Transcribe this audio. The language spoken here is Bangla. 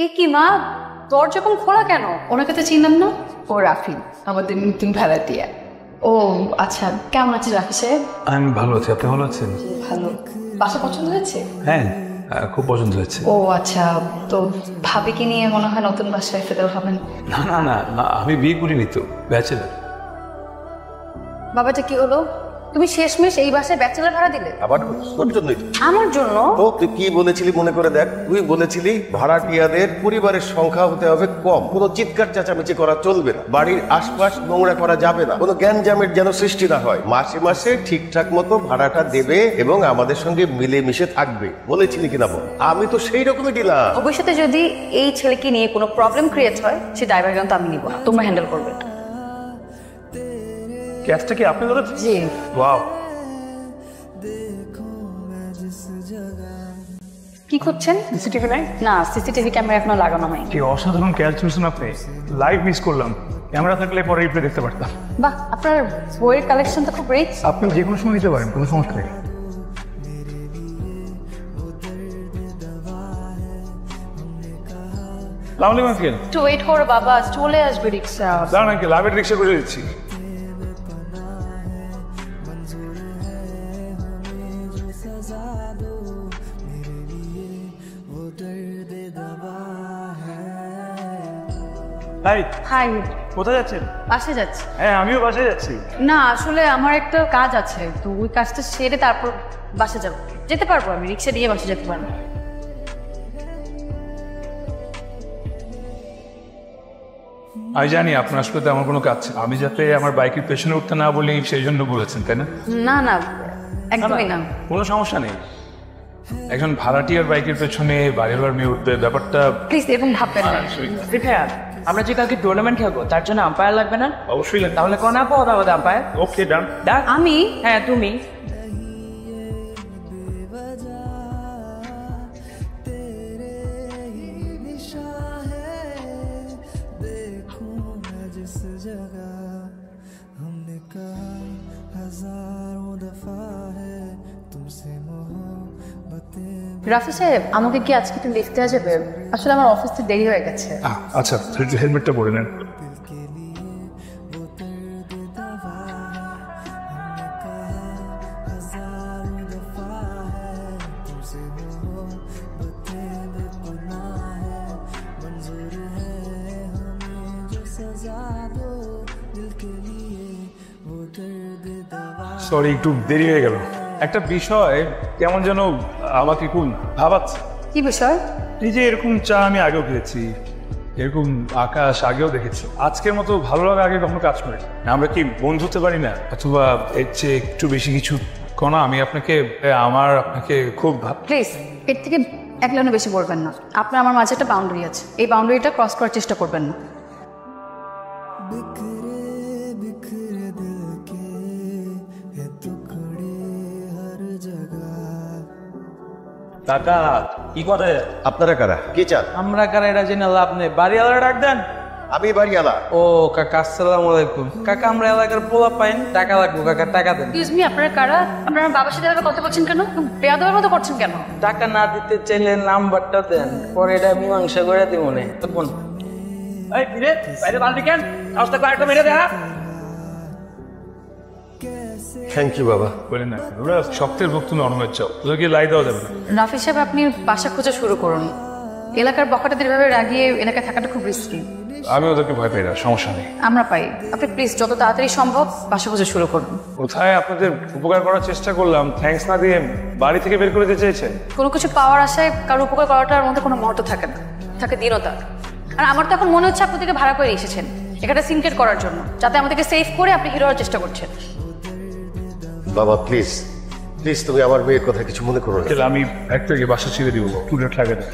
এ কি মা, দরজা কোন খোলা কেন? ওনাকে তো চিনলাম না। ও রাফি, আমাদের নতুন ভাড়াটিয়া। ও আচ্ছা, কেমন আছে রাফি সাহেব? আমি ভালো আছি, আপনি ভালো আছেন? ভালো। বাসা পছন্দ হয়েছে? হ্যাঁ, খুব পছন্দ হয়েছে। ও আচ্ছা, তো ভাবিকে নিয়ে মনে হয় নতুন বাসায় ফেরত হবেন? না না না না, আমি বিয়ে করিনি তো, ব্যাচেলার। বাবাটা কি হলো? তুমি শেষমেশ এই বাসায় ব্যাচেলর ভাড়া দিলে? আবার তোর জন্যই। আমার জন্য? তো তুই কি বলেছিলি মনে করে দেখ। তুই বলেছিলি ভাড়াটিয়াদের পরিবারের সংখ্যা হতে হবে কম, কোনো চিৎকার চেঁচামেচি করা চলবে না, বাড়ির আশপাশ নোংরা করা যাবে না, কোনো গ্যাঞ্জামের যেন সৃষ্টি না হয়, মাসে মাসে ঠিকঠাক মতো ভাড়াটা দেবে এবং আমাদের সঙ্গে মিলেমিশে থাকবে। বলেছিলি কিনা বল? আমি তো সেই রকমই দিলাম। ভবিষ্যতে যদি এই ছেলেকে নিয়ে কোনো প্রবলেম ক্রিয়েট হয়, সে দায়ভার কিন্তু আমি নিব না, তোমরা হ্যান্ডেল করবে। ক্যাচটা কি আপনি ধরেছেন? জি। ওয়াও, কি করছেন? সিসিটিভি নাই? না, সিসিটিভি ক্যামেরা এখনো লাগানো হয়নি। কি অসাধারণ ক্যাচ চলছেন আপনি, লাইভ মিস করলাম। ক্যামেরা থাকলে পরে রিপ্লে দেখতে পারতাম। বাহ, আপনার বইয়ের কালেকশন তো খুব রিচ। আপনি যে কোনো সময় নিতে পারেন, কোনো সমস্যা নেই। লাভলি মাফিয়ান, একটু ওয়েট করো বাবা, চলে আসবে রিক্সা। দাঁড়ান আঙ্কেল, লাভের রিক্সা করে দিচ্ছি। Hi, hi. কোথায় যাচ্ছেন? বাসে যাচ্ছি। হ্যাঁ, আমিও বাসায় যাচ্ছি। না আসলে আমার একটা কাজ আছে, তো ওই কাজটা সেরে তারপর বাসে যাব। যেতে পারবো, আমি রিক্সা দিয়ে বাসে যেতে পারবো। আমি জানি আপনার আসলে আমার কোনো কাজ ছিল। আমি যাতে আমার বাইকের পেছনে উঠতে না বলি সেই জন্য বলেছেন, তাই না? না না, একদমই না। কোনো সমস্যা নেই। একজন ভাড়াটিয়ার বাইকের পেছনে বাড়িওয়ালার মেয়ে উঠবে, ব্যাপারটা প্লিজ এরকম ভাববেন না। রিফায়াত, আমরা যে কালকে টুর্নামেন্ট খেলবো তার জন্য আম্পায়ার লাগবে না? অবশ্যই লাগবে। তাহলে কোন আপু হবে আমাদের আম্পায়ার? ওকে, ডান। ডাক। আমি? হ্যাঁ তুমি। রাফি সাহেব, আমাকে কি আজকে একটু লিফটে দেওয়া যাবে? আসলে আমার অফিস থেকে দেরি হয়ে গেছে। আচ্ছা, হেলমেটটা পরে নেন। সরি, একটু দেরি হয়ে গেল। একটা বিষয় কেমন যেন আমাকে খুব ভাবাচ্ছে। কি বিষয়? এই যে এরকম চা আমি আগেও খেয়েছি, এরকম আকাশ আগেও দেখেছি, আজকের মতো ভালো লাগা আগে কখনো কাজ করে। আমরা কি বন্ধু হতে পারি না? অথবা এর চেয়ে একটু বেশি কিছু কোনো আমি আপনাকে খুব প্লিজ এর থেকে এক লাইনও বেশি বলবেন না। আপনার আমার মাঝে একটা বাউন্ডারি আছে, এই বাউন্ডারিটা ক্রস করার চেষ্টা করবেন না। কাকা কি করে? আপনারা কারা? কে চান? আমরা কারা এটা জেনে লাভ নেই। বাড়িওয়ালা ডাক দেন। আমি বাড়িওয়ালা। ও কাকা, আসসালামু আলাইকুম। কাকা, আমরা এলাকার পোলা পাইন, টাকা লাগবো কাকা, টাকা দেন। এক্সকিউজ মি, আপনারা কারা? আপনারা বাবার সাথে এভাবে কথা বলছেন কেন? বেয়াদবের মতো করছেন কেন? টাকা না দিতে চাইলে নাম্বারটা দেন, পরে এটা মীমাংসা করে দিব মনে। তখন এই ফিরে বাইরে বালতি কেন? রাস্তা কয়েকটা মেরে দেখা। থ্যাংক ইউ বাবা। বলেন না, ওরা শক্তের ভক্ত নরমের চাও, ওদেরকে লাই দেওয়া যাবে না। রাফি সাহেব, আপনি বাসা খোঁজা শুরু করুন। এলাকার বখাটাদের এভাবে রাগিয়ে এলাকায় থাকাটা খুব রিস্কি। আমি ওদেরকে ভয় পাই না, সমস্যা নেই। আমরা পাই। আপনি প্লিজ যত তাড়াতাড়ি সম্ভব বাসা খোঁজা শুরু করুন। কোথায় আপনাদের উপকার করার চেষ্টা করলাম, থ্যাঙ্কস না দিয়ে বাড়ি থেকে বের করে দিতে চেয়েছেন। কোনো কিছু পাওয়ার আশায় কারো উপকার করাটার মধ্যে কোনো মুহূর্ত থাকে না, থাকে দীনতা। আর আমার তো এখন মনে হচ্ছে আপনাদেরকে ভাড়া করে এসেছেন এখানে সিনক্রেট করার জন্য, যাতে আমাদেরকে সেভ করে আপনি হিরো হওয়ার চেষ্টা করছেন। বাবা প্লিজ প্লিজ, তুমি আমার মেয়ের কথা কিছু মনে করো না। আমি একটা বাসা ছেড়ে দিব, স্টুডেন্ট লাগে না।